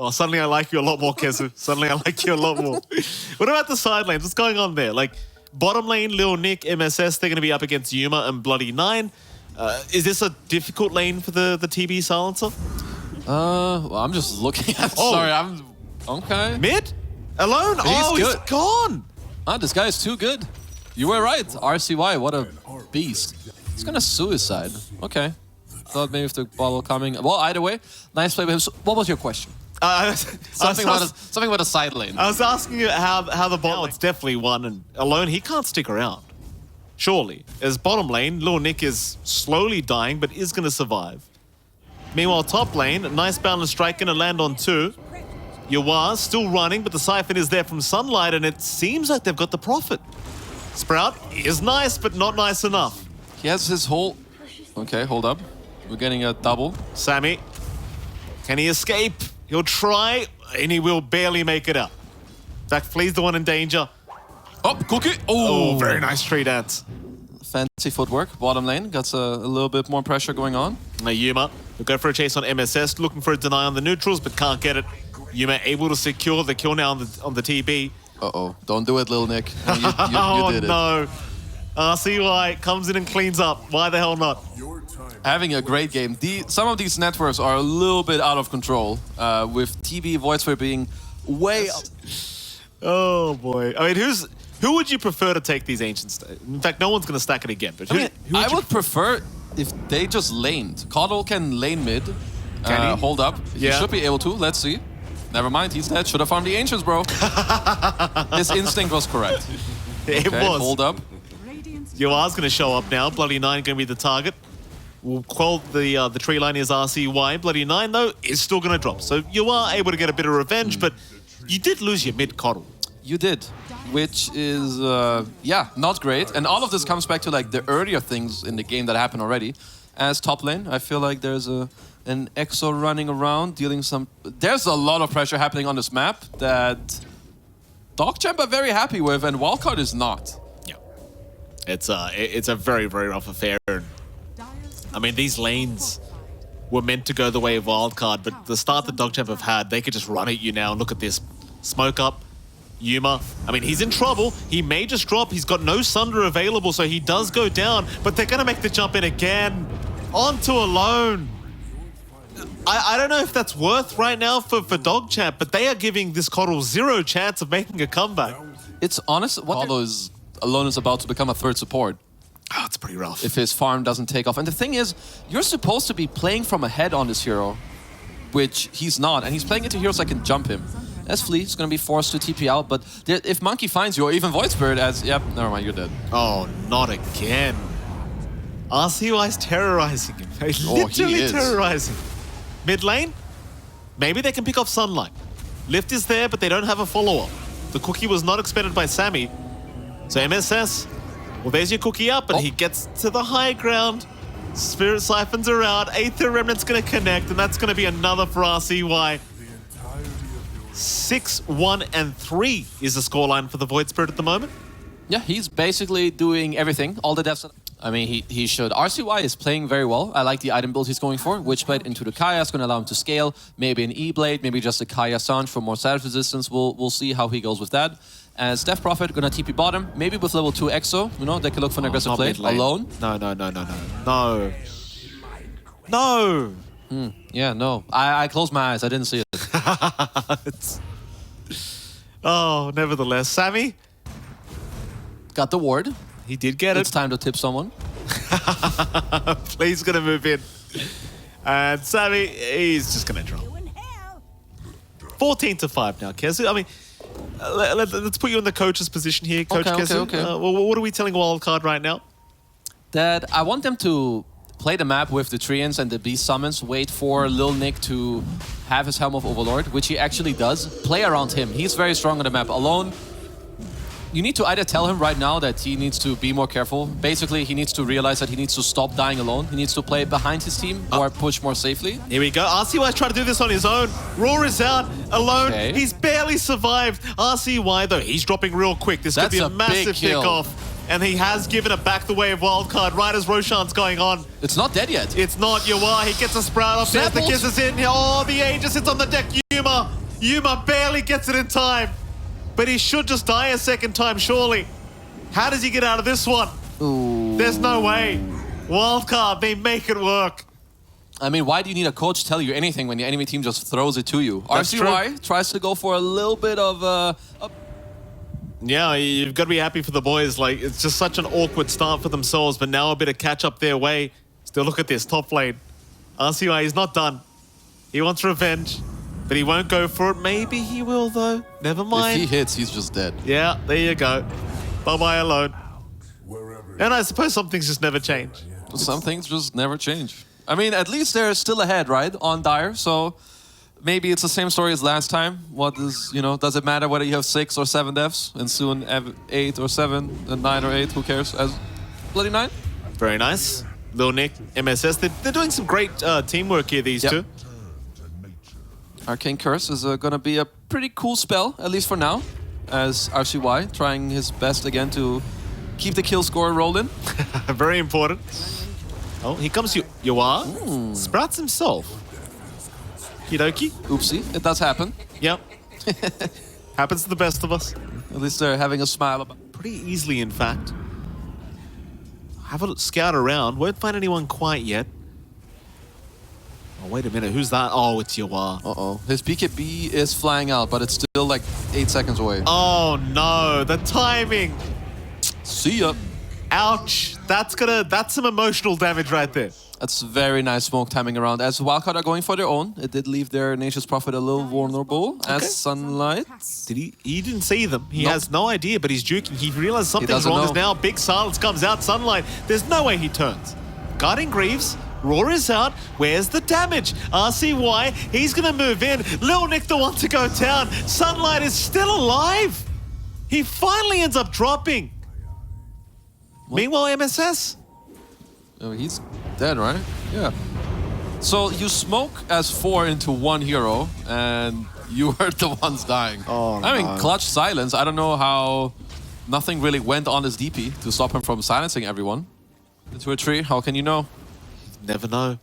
Oh, suddenly I like you a lot more, Kezu. Suddenly I like you a lot more. What about the side lanes? What's going on there? Like, bottom lane, Lil Nick, MSS, they're going to be up against Yuma and Bloody Nine. Is this a difficult lane for the TB silencer? Well, I'm just looking at... Oh. Sorry, I'm... Okay. Mid? Alone? He's gone. Ah, this guy is too good. You were right. RCY, what a beast. He's gonna suicide. Okay. Thought maybe if the bottle coming... Well, either way, nice play with him. So what was your question? Something about a side lane. I was asking you how the bottom... It's definitely one, and Alone, he can't stick around. Surely. As bottom lane, Lil Nick is slowly dying, but is going to survive. Meanwhile, top lane, a nice balance strike, going to land on 2. Yawar still running, but the siphon is there from Sunlight, and it seems like they've got the profit. Sprout is nice, but not nice enough. He has his whole... Okay, hold up. We're getting a double. Sammy, can he escape? He'll try, and he will barely make it out. In fact, Flea's the one in danger. Oh, Cookie! Oh, very nice tree dance. Fancy footwork. Bottom lane gets a little bit more pressure going on. Now Yuma will go for a chase on MSS, looking for a deny on the neutrals, but can't get it. Yuma able to secure the kill now on the TB. Uh-oh. Don't do it, Lil Nick. You did it. Oh, no. RCY comes in and cleans up. Why the hell not? Having a great game. Some of these networks are a little bit out of control, with TB Voidsphere being way up. Oh, boy. I mean, who would you prefer to take these Ancients? In fact, no one's going to stack it again. But I would prefer if they just laned. Coddle can lane mid. Can he? Hold up. Yeah. He should be able to. Let's see. Never mind, he's dead. Should have farmed the Ancients, bro. His instinct was correct. It Okay, was. hold up. Yuar's going to show up now. Bloody Nine going to be the target. We'll quell the tree line is RCY. Bloody Nine, though, is still going to drop. So you are able to get a bit of revenge, but you did lose your mid Coddle. You did, which is, yeah, not great. And all of this comes back to like the earlier things in the game that happened already. As top lane, I feel like there's an EXO running around, dealing some... There's a lot of pressure happening on this map that DogChamp are very happy with, and Wildcard is not. Yeah. It's a very, very rough affair. I mean, these lanes were meant to go the way of Wildcard, but the start that DogChamp have had, they could just run at you now. Look at this. Smoke up. Yuma, I mean, he's in trouble. He may just drop. He's got no Sunder available, so he does go down, but they're going to make the jump in again. Onto Alone. I don't know if that's worth right now for DogChamp, but they are giving this Coddle zero chance of making a comeback. It's honest. Alone is about to become a third support. Oh, it's pretty rough. If his farm doesn't take off. And the thing is, you're supposed to be playing from ahead on this hero, which he's not. And he's playing into heroes that can jump him. As Flea is going to be forced to TP out, but if Monkey finds you, or even Void Spirit as... Yep, never mind, you're dead. Oh, not again. RCY's terrorizing him. Literally terrorizing. Mid lane? Maybe they can pick off Sunlight. Lift is there, but they don't have a follow-up. The cookie was not expended by Sammy. So MSS, well, there's your cookie up, but he gets to the high ground. Spirit Siphons are out. Aether Remnant's going to connect, and that's going to be another for RCY. 6-1-3 is the scoreline for the Void Spirit at the moment. Yeah, he's basically doing everything. All the devs... I mean, he should. RCY is playing very well. I like the item build he's going for. Witchblade into the Kaya is going to allow him to scale. Maybe an E-Blade, maybe just a Kaya Sange for more status resistance. We'll see how he goes with that. As Death Prophet, going to TP bottom. Maybe with level 2 EXO. You know, they can look for an aggressive play. Alone. No. No. Yeah, no. I closed my eyes. I didn't see it. Oh, nevertheless. Sammy? Got the ward. He did get it. It's time to tip someone. Please gonna move in. And Sammy, he's just gonna drop. 14-5 now, Kez. I mean, let's put you in the coach's position here, Coach Kezu. Okay. What are we telling Wildcard right now? That I want them to play the map with the Treants and the Beast Summons, wait for Lil Nick to have his Helm of Overlord, which he actually does. Play around him. He's very strong on the map. Alone, you need to either tell him right now that he needs to be more careful. Basically, he needs to realize that he needs to stop dying alone. He needs to play behind his team or push more safely. Here we go. RCY's trying to do this on his own. Roar is out, alone. Okay. He's barely survived. RCY, though, he's dropping real quick. This could be a massive kickoff. And he has given it back the way of Wildcard right as Roshan's going on. It's not dead yet. It's not. Yawar, he gets a sprout up there. The kiss is in. Oh, the Aegis, it's on the deck. Yuma Yuma barely gets it in time. But he should just die a second time, surely. How does he get out of this one? Ooh. There's no way. Wildcard, they make it work. I mean, why do you need a coach to tell you anything when the enemy team just throws it to you? That's RCY tries to go for a little bit of Yeah, you've got to be happy for the boys. Like, it's just such an awkward start for themselves, but now a bit of catch up their way. Still, look at this top lane. RCY, he's not done. He wants revenge, but he won't go for it. Maybe he will, though. Never mind. If he hits, he's just dead. Yeah, there you go. Bye-bye alone. And I suppose some things just never change. Some things just never change. I mean, at least they're still ahead, right, on Dire, so maybe it's the same story as last time. What is, you know, does it matter whether you have 6 or 7 deaths, and soon 8 or 7, and 9 or 8, who cares? As Bloody 9? Very nice. Lil Nick, MSS, they're doing some great teamwork here, these two. Arcane Curse is going to be a pretty cool spell, at least for now, as RCY trying his best again to keep the kill score rolling. Very important. Oh, here comes Yua. Sprouts himself. Kidoki. Oopsie, it does happen. Yep. Happens to the best of us. At least they're having a smile about. Pretty easily, in fact. Have a scout around. Won't find anyone quite yet. Oh, wait a minute. Who's that? Oh, it's Yua. Uh-oh. His BKB is flying out, but it's still like 8 seconds away. Oh, no. The timing. See ya. Ouch. That's some emotional damage right there. That's very nice smoke timing around. As Wildcard are going for their own, it did leave their Nature's Prophet a little vulnerable. As Sunlight. Did he didn't see them. He has no idea, but he's juking. He realized something's wrong as now big silence comes out. Sunlight. There's no way he turns. Guarding Greaves. Roar is out. Where's the damage? RCY. He's going to move in. Lil Nick the one to go down. Sunlight is still alive. He finally ends up dropping. What? Meanwhile, MSS. Oh, he's dead, right? Yeah. So you smoke as 4 into 1 hero, and you were the ones dying. Oh, I mean, clutch silence. I don't know how nothing really went on his DP to stop him from silencing everyone. Into a tree, how can you know? Never know.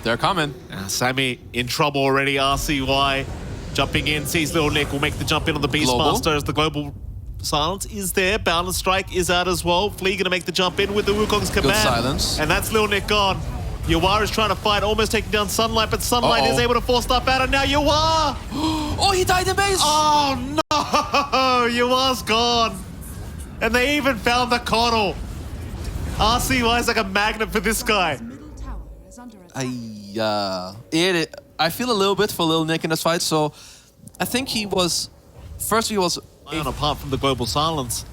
They're coming. Sammy in trouble already. RCY jumping in, sees Lil Nick, will make the jump in on the Beastmaster as the global silence is there. Balance Strike is out as well. Flea gonna make the jump in with the Wukong's command. Good silence. And that's Lil Nick gone. Yua is trying to fight, almost taking down Sunlight, but Sunlight is able to force stuff out, and now Yua! Oh, he died in base! Oh no! Yua's gone. And they even found the Coddle. RCY is like a magnet for this guy. I feel a little bit for Lil Nick in this fight, so I think he was... First he was... Apart from the global silence,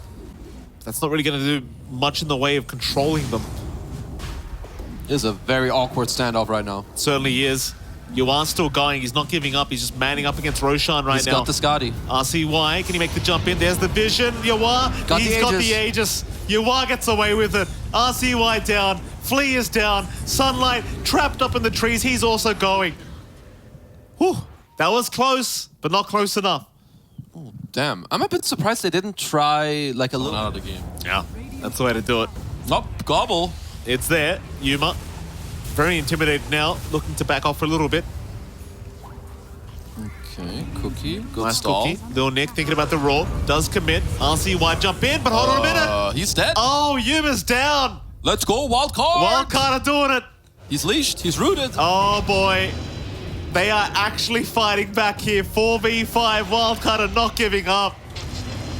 that's not really going to do much in the way of controlling them. It is a very awkward standoff right now. Certainly is. Yuan's still going. He's not giving up. He's just manning up against Roshan right now. He's got the Scotty. RCY, can he make the jump in? There's the vision. Yua, he's got the Aegis. Yua gets away with it. RCY down. Flea is down. Sunlight trapped up in the trees. He's also going. Whew. That was close, but not close enough. Oh, damn. I'm a bit surprised they didn't try like a little out of the game. Yeah, that's the way to do it. Nope, gobble. It's there. Yuma, very intimidated now, looking to back off for a little bit. Okay, Cookie, good nice stall. Cookie. Lil Nick thinking about the roll, does commit. RCY jump in, but hold on a minute. He's dead. Oh, Yuma's down. Let's go, Wildcard. Wildcard are doing it. He's leashed, he's rooted. Oh boy. They are actually fighting back here. 4v5, Wildcard are not giving up.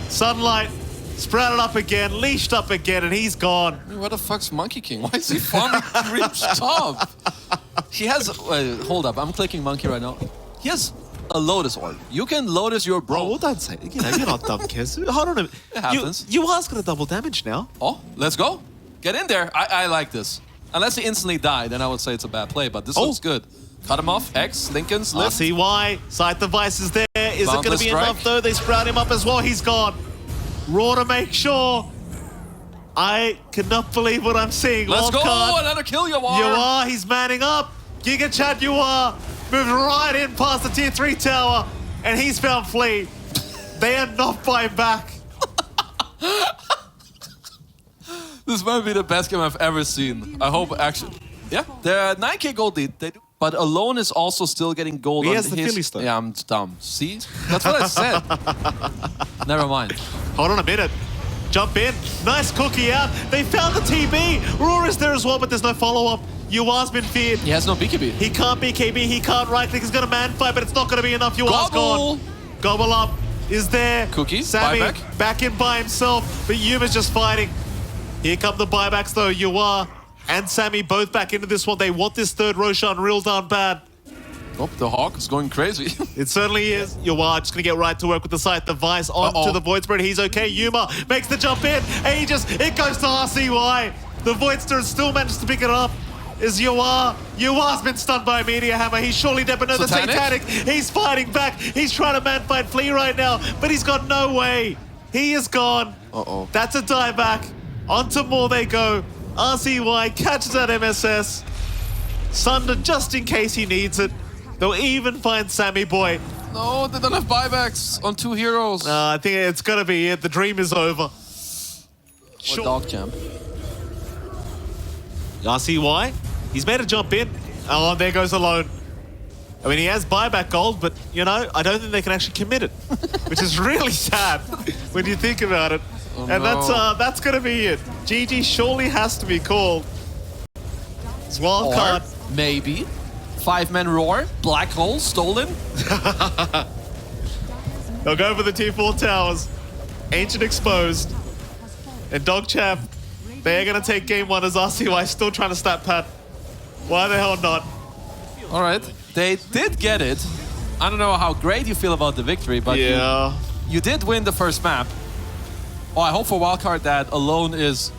Sunlight sprouted up again, leashed up again, and he's gone. What the fuck's Monkey King? Why is he farming Reach top? He has... hold up, I'm clicking Monkey right now. He has a Lotus orb. You can Lotus your bro. Oh, don't say it. You know, you're not dumb, Kes. Hold on a minute. It happens. You are going to double damage now. Oh, let's go. Get in there. I like this. Unless he instantly died, then I would say it's a bad play, but this looks good. Cut him off. X, Lincoln's lift. RCY, Sight Device is there. Is it going to be strike. enough though? They sprout him up as well. He's gone. Raw to make sure. I cannot believe what I'm seeing. Let's go. Wildcard. Another kill, you You are. He's manning up. Giga Chat, you are. Moved right in past the tier 3 tower. And he's found Flea. They are not fighting back. This might be the best game I've ever seen. I hope actually. Yeah, they're 9k gold lead. They do. But Alone is also still getting gold. He on has the his... Philly stone. Yeah, I'm dumb. See? That's what I said. Never mind. Hold on a minute. Jump in. Nice cookie out. They found the TB. Roar is there as well, but there's no follow-up. Yua's been feared. He has no BKB. He can't BKB. He can't right-click. He's got a man fight, but it's not going to be enough. Yua's Gobble. gone. Gobble up is there. Cookie, Sammy buyback. back in by himself, but Yuma's just fighting. Here come the buybacks, though. Yua and Sammy both back into this one. They want this third Roshan real darn bad. Oh, the Hawk is going crazy. It certainly is. Yua just going to get right to work with the scythe. The Vice onto the Void Spirit. He's okay. Yuma makes the jump in. And it goes to RCY. The Void Spirit still manages to pick it up. Is Yua. Yua's been stunned by a Meteor Hammer. He's surely dead, but no, the Satanic. He's fighting back. He's trying to man-fight Flea right now, but he's got no way. He is gone. That's a dieback. Onto more they go. RCY catches that MSS. Sunder just in case he needs it. They'll even find Sammy Boy. No, they don't have buybacks on 2 heroes. I think it's going to be it. The dream is over. Or DogChamp. RCY, he's made a jump in. Oh, there goes Alone. I mean, he has buyback gold, but, you know, I don't think they can actually commit it, which is really sad when you think about it. Oh, and no. that's going to be it. GG surely has to be called. It's wildcard. Or maybe 5-man Roar, Black Hole, stolen. They'll go for the T4 towers. Ancient exposed. And DogChamp, they're going to take game 1 as RCY still trying to stat pad. Why the hell not? All right, they did get it. I don't know how great you feel about the victory, but yeah, you did win the first map. Oh, I hope for Wildcard that Alone is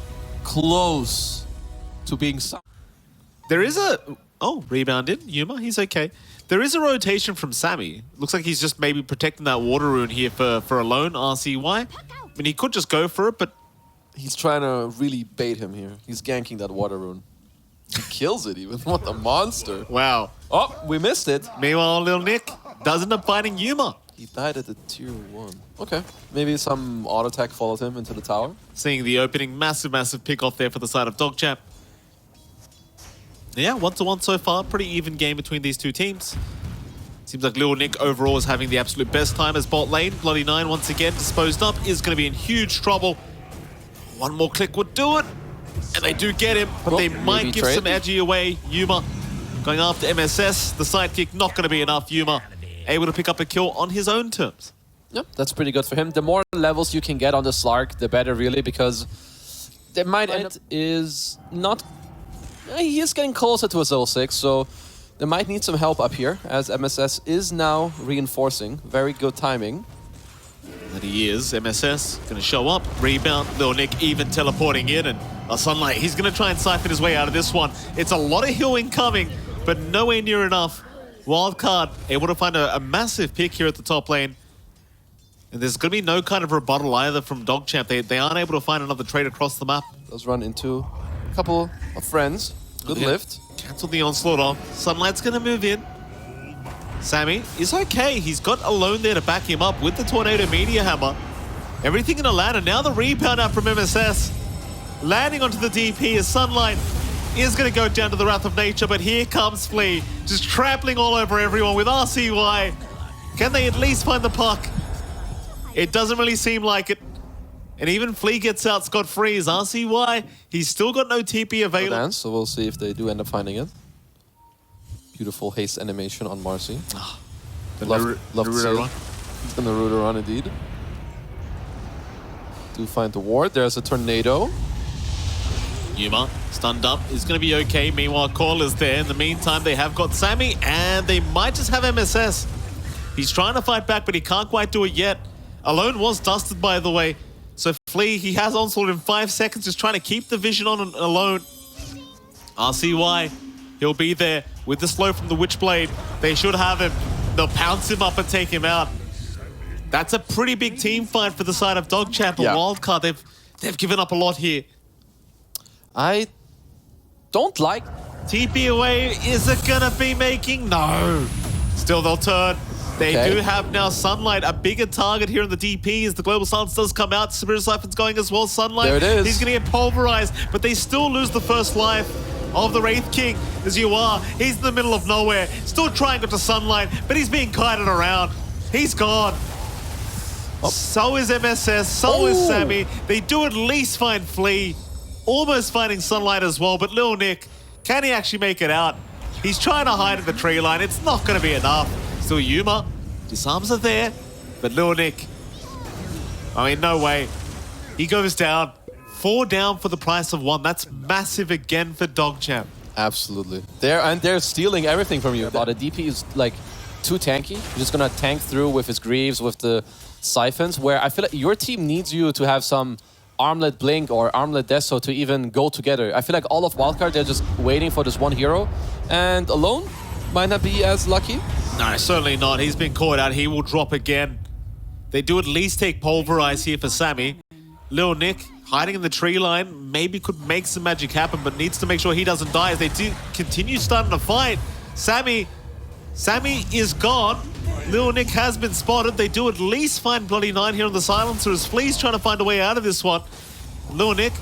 close to being... There is a... Oh, rebounded. Yuma, he's okay. There is a rotation from Sammy. Looks like he's just maybe protecting that water rune here for Alone, RCY. I mean, he could just go for it, but... He's trying to really bait him here. He's ganking that water rune. He kills it even. What a monster. Wow. Oh, we missed it. Meanwhile, Lil Nick does end up fighting Yuma. He died at the tier 1. Okay. Maybe some auto attack followed him into the tower. Seeing the opening, massive pick off there for the side of DogChamp. Yeah, 1-1 so far. Pretty even game between these two teams. Seems like Lil Nick overall is having the absolute best time as bot lane. Bloody 9 once again disposed up, is going to be in huge trouble. One more click would do it. And they do get him, but they might give some edgy away. Yuma going after MSS. The sidekick not going to be enough. Yuma able to pick up a kill on his own terms. Yep, that's pretty good for him. The more levels you can get on the Slark, the better, really, because they might end up is not... He is getting closer to a 0-6, so they might need some help up here, as MSS is now reinforcing. Very good timing. That he is. MSS going to show up, rebound. Lil Nick even teleporting in, and Sunlight, he's going to try and siphon his way out of this one. It's a lot of healing coming, but nowhere near enough. Wildcard able to find a massive pick here at the top lane. And there's going to be no kind of rebuttal either from DogChamp. They aren't able to find another trade across the map. Does run into a couple of friends. Good lift. Cancel the onslaught off. Sunlight's going to move in. Sammy is okay. He's got Alone there to back him up with the Tornado Meteor Hammer. Everything in a ladder. Now the rebound out from MSS. Landing onto the DP as Sunlight is going to go down to the Wrath of Nature, but here comes Flea, just trampling all over everyone with RCY. Can they at least find the puck? It doesn't really seem like it. And even Flea gets out scot-free as RCY. He's still got no TP available. So we'll see if they do end up finding it. Beautiful haste animation on Marcy. Love to see it. It's the Naruto run indeed. Do find the ward. There's a tornado. Yuma, stunned up, is going to be okay. Meanwhile, Call is there. In the meantime, they have got Sammy, and they might just have MSS. He's trying to fight back, but he can't quite do it yet. Alone was dusted, by the way. So Flea, he has onslaught in 5 seconds, just trying to keep the vision on Alone. RCY, he'll be there with the slow from the Witchblade. They should have him. They'll pounce him up and take him out. That's a pretty big team fight for the side of DogChamp and Wildcard. They've given up a lot here. I don't like... TP away, is it gonna be making? No. Still they'll turn. They do have now Sunlight, a bigger target here in the DP as the Global Silence does come out. Spirit Siphon's going as well. Sunlight, there it is. He's gonna get pulverized, but they still lose the first life. of the Wraith King as you are. He's in the middle of nowhere, still trying to get to sunlight, but he's being kited around. He's gone. So is MSS, so is Sammy. They do at least find Flea, almost finding sunlight as well, but Lil Nick, can he actually make it out? He's trying to hide in the tree line. It's not going to be enough. Still Yuma, his arms are there, but Lil Nick, I mean, no way. He goes down. 4 down for the price of 1. That's massive again for DogChamp. Absolutely. They're stealing everything from you. But the DP is like too tanky. You're just gonna tank through with his Greaves, with the Siphons, where I feel like your team needs you to have some Armlet Blink or Armlet Deso to even go together. I feel like all of Wildcard, they're just waiting for this one hero. And Alone might not be as lucky. No, certainly not. He's been caught out. He will drop again. They do at least take Pulverize here for Sammy. Lil Nick hiding in the tree line, maybe could make some magic happen, but needs to make sure he doesn't die as they do continue starting to fight. Sammy is gone. Lil Nick has been spotted. They do at least find Bloody Nine here on the Silencer as Flea's trying to find a way out of this one. Lil Nick,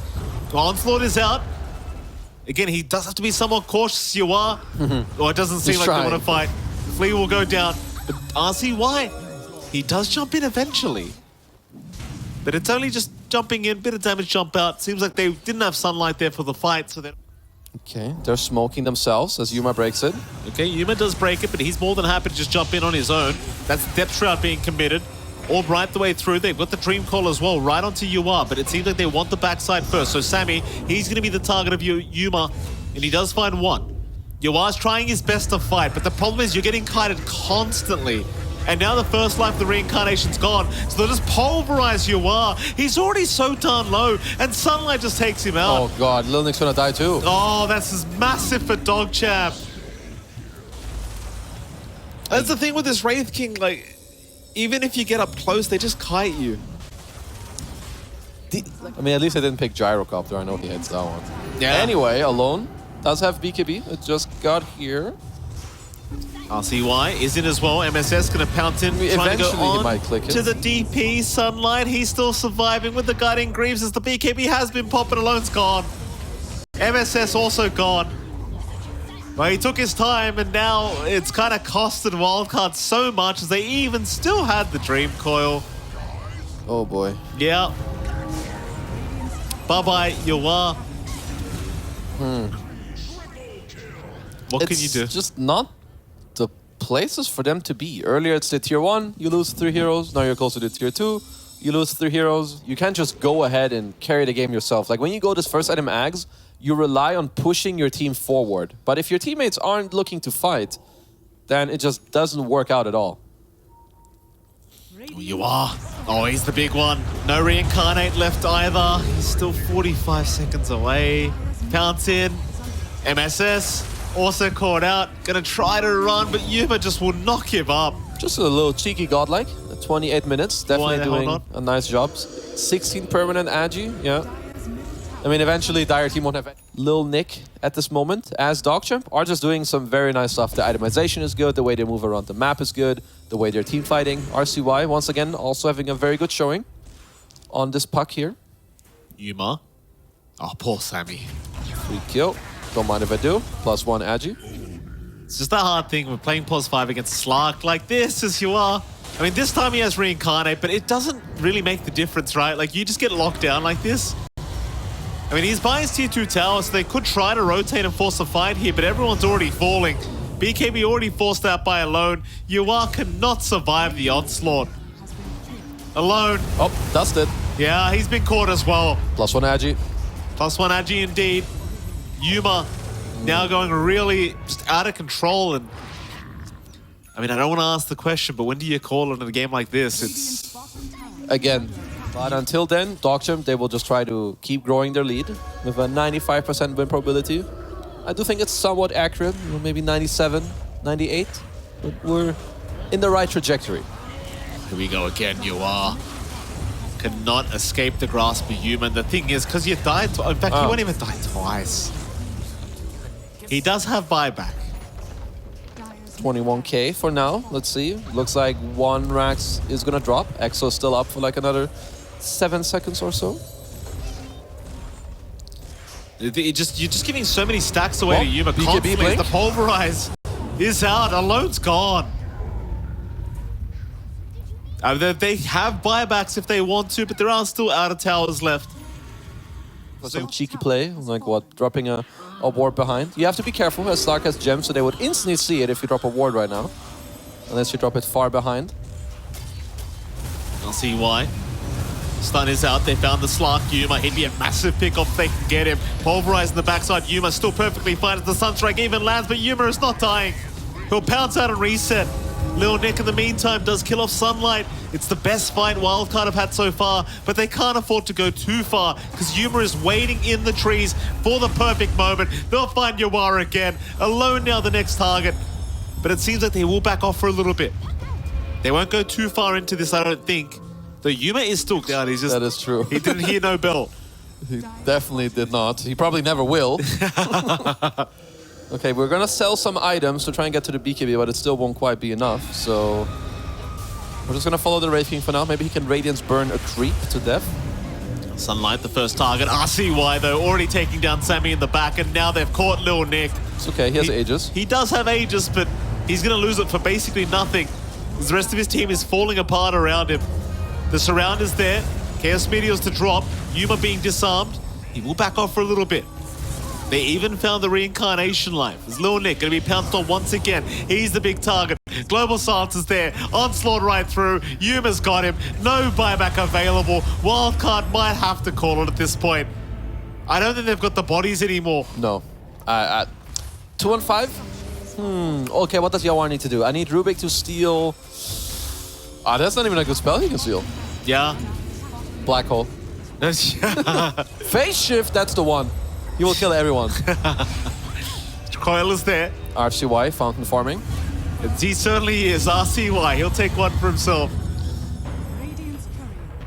Onslaught is out. Again, he does have to be somewhat cautious, you are. Or it doesn't seem like they want to fight. Flea will go down, but RCY, he does jump in eventually. But it's only just jumping in, bit of damage, jump out. Seems like they didn't have sunlight there for the fight, so they're... Okay, they're smoking themselves as Yuma breaks it. Okay, Yuma does break it, but he's more than happy to just jump in on his own. That's Depth Shroud being committed. Orb right the way through. They've got the Dream Call as well, right onto Yuma, but it seems like they want the backside first. So Sammy, he's going to be the target of Yuma, and he does find one. Yua's trying his best to fight, but the problem is you're getting kited constantly. And now the first life of the reincarnation's gone, so they'll just pulverize Yua. He's already so darn low, and Sunlight just takes him out. Oh god, Lil Nick's gonna die too. Oh, that's massive for DogChamp. That's the thing with this Wraith King, like, even if you get up close, they just kite you. I mean, at least I didn't pick Gyrocopter. I know he hits that one. Yeah. Anyway, Alone does have BKB. It just got here. RCY is in as well. MSS going to pounce in, trying to go on he might click it. to the DP. Sunlight, he's still surviving with the Guiding Greaves as the BKB has been popping. Alone's gone. MSS also gone. Well, he took his time, and now it's kind of costed Wildcard so much as they even still had the Dream Coil. Oh boy. Yeah. Bye-bye, Yua. What can you do? It's just not the places for them to be. Earlier it's the tier 1, you lose 3 heroes. Now you're close to the tier 2, you lose 3 heroes. You can't just go ahead and carry the game yourself. Like when you go this first item Ags, you rely on pushing your team forward. But if your teammates aren't looking to fight, then it just doesn't work out at all. You are. Oh, he's the big one. No reincarnate left either. He's still 45 seconds away. Pounce in. MSS also caught out. Gonna try to run, but Yuma just will not give up. Just a little cheeky godlike. 28 minutes. Definitely doing a nice job. 16 permanent Agi. Yeah. I mean, eventually Dire Team won't have Lil Nick at this moment as DogChamp are just doing some very nice stuff. The itemization is good, the way they move around the map is good, the way they're team fighting. RCY, once again, also having a very good showing on this puck here. Yuma. Oh, poor Sammy. Free kill. Don't mind if I do. +1 Agi. It's just that hard thing with playing +5 against Slark like this as you are. I mean, this time he has reincarnate, but it doesn't really make the difference, right? Like, you just get locked down like this. I mean, he's buying his tier 2 tower, so they could try to rotate and force a fight here, but everyone's already falling. BKB already forced out by Alone. Yua cannot survive the onslaught. Alone. Oh, dusted. Yeah, he's been caught as well. +1 Agi. +1 Agi indeed. Yuma now going really just out of control. And I mean, I don't want to ask the question, but when do you call it in a game like this? It's... Again. But until then, DogChamp, they will just try to keep growing their lead with a 95% win probability. I do think it's somewhat accurate, you know, maybe 97, 98, but we're in the right trajectory. Here we go again, you are. Cannot escape the grasp of Human. The thing is, because you died, in fact, you won't even die twice. He does have buyback. 21k for now, let's see. Looks like 1 Rax is gonna drop. Exo's still up for like another 7 seconds or so. You're just giving so many stacks away Well, to Yuma BKB constantly. blink. The Pulverize is out. Alone's gone. They have buybacks if they want to, but there are still outer towers left. Some cheeky play, like what, dropping a ward behind. You have to be careful, as Stark has gems, so they would instantly see it if you drop a ward right now. Unless you drop it far behind. I'll see why. Stun is out. They found the Slark. Yuma. He'd be a massive pick-off if they can get him. Pulverize in the backside. Yuma still perfectly fine as the Sunstrike even lands, but Yuma is not dying. He'll pounce out and reset. Lil Nick in the meantime does kill off Sunlight. It's the best fight Wildcard have had so far, but they can't afford to go too far because Yuma is waiting in the trees for the perfect moment. They'll find Yawara again. Alone now the next target, but it seems like they will back off for a little bit. They won't go too far into this, I don't think. Though Yuma is still down. He's just, That is true. He didn't hear no bell. He definitely did not. He probably never will. Okay, we're gonna sell some items to try and get to the BKB, but it still won't quite be enough. So we're just gonna follow the Wraith King for now. Maybe he can Radiance burn a creep to death. Sunlight, the first target. RCY, though, already taking down Sammy in the back, and now they've caught Lil Nick. It's okay, he has Aegis. He does have Aegis, but he's gonna lose it for basically nothing. The rest of his team is falling apart around him. The surround is there. Chaos Meteors to drop. Yuma being disarmed. He will back off for a little bit. They even found the reincarnation life. Is Lil Nick going to be pounced on once again? He's the big target. Global Silence is there. Onslaught right through. Yuma's got him. No buyback available. Wildcard might have to call it at this point. I don't think they've got the bodies anymore. No. 2 on 5? Okay, what does Yawar need to do? I need Rubik to steal... that's not even a good spell he can steal. Yeah. Black Hole. Phase Shift, that's the one. He will kill everyone. Coil is there. RCY, Fountain Farming. He certainly is. RCY, he'll take one for himself.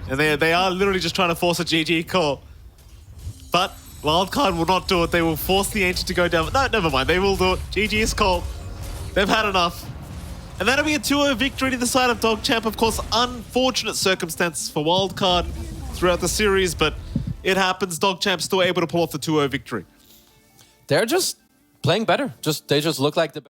And they are literally just trying to force a GG call. But Wildcard will not do it. They will force the Ancient to go down. No, never mind. They will do it. GG is called. They've had enough. And that'll be a 2-0 victory to the side of DogChamp. Of course, unfortunate circumstances for Wildcard throughout the series, but it happens. DogChamp still able to pull off the 2-0 victory. They're just playing better. They just look like the...